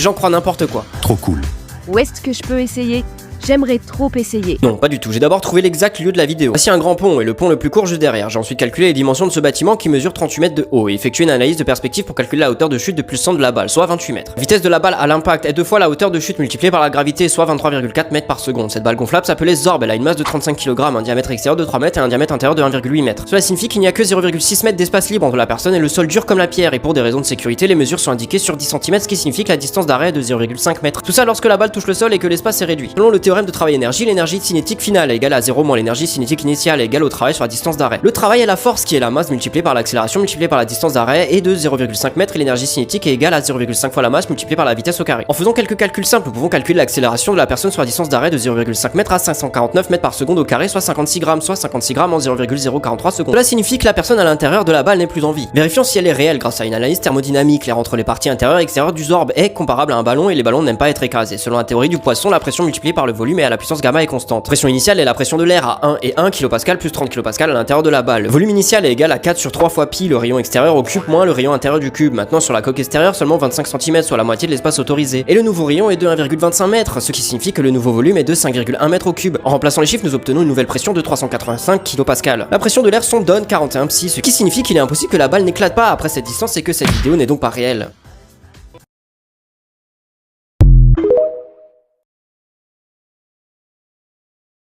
J'en crois n'importe quoi. Trop cool. Où est-ce que je peux essayer? J'aimerais trop essayer. Non, pas du tout. J'ai d'abord trouvé l'exact lieu de la vidéo. Voici un grand pont et le pont le plus court juste derrière. J'ai ensuite calculé les dimensions de ce bâtiment qui mesure 38 mètres de haut et effectué une analyse de perspective pour calculer la hauteur de chute depuis le centre de la balle, soit 28 mètres. La vitesse de la balle à l'impact est 2 fois la hauteur de chute multipliée par la gravité, soit 23,4 mètres par seconde. Cette balle gonflable s'appelait Zorb. Elle a une masse de 35 kg, un diamètre extérieur de 3 mètres et un diamètre intérieur de 1,8 mètres. Cela signifie qu'il n'y a que 0,6 mètres d'espace libre entre la personne et le sol dur comme la pierre. Et pour des raisons de sécurité, les mesures sont indiquées sur 10 cm, ce qui signifie que la distance d'arrêt est de 0,5 mètres. Tout ça lorsque la balle touche le sol et que l'espace est réduit. Selon le théorème de travail-énergie, l'énergie cinétique finale est égale à 0 moins l'énergie cinétique initiale est égale au travail sur la distance d'arrêt. Le travail est la force qui est la masse multipliée par l'accélération multipliée par la distance d'arrêt et de 0,5 mètres et l'énergie cinétique est égale à 0,5 fois la masse multipliée par la vitesse au carré. En faisant quelques calculs simples, nous pouvons calculer l'accélération de la personne sur la distance d'arrêt de 0,5 mètres à 549 mètres par seconde au carré, soit 56 grammes, soit 56 grammes en 0,043 secondes. Cela signifie que la personne à l'intérieur de la balle n'est plus en vie. Vérifions si elle est réelle grâce à une analyse thermodynamique. L'air entre les parties intérieures et extérieures du Zorb est comparable à un ballon et les ballons n'aiment pas être écrasés. Selon la théorie du poisson, la pression multipliée par le volume et à la puissance gamma est constante. Pression initiale est la pression de l'air à 1 et 1 kPa plus 30 kPa à l'intérieur de la balle. Volume initial est égal à 4 sur 3 fois pi le rayon extérieur au cube moins le rayon intérieur du cube. Maintenant sur la coque extérieure seulement 25 cm, soit la moitié de l'espace autorisé. Et le nouveau rayon est de 1,25 mètres, ce qui signifie que le nouveau volume est de 5,1 mètres au cube. En remplaçant les chiffres, nous obtenons une nouvelle pression de 385 kPa. La pression de l'air sonde donne 41 psi, ce qui signifie qu'il est impossible que la balle n'éclate pas après cette distance et que cette vidéo n'est donc pas réelle.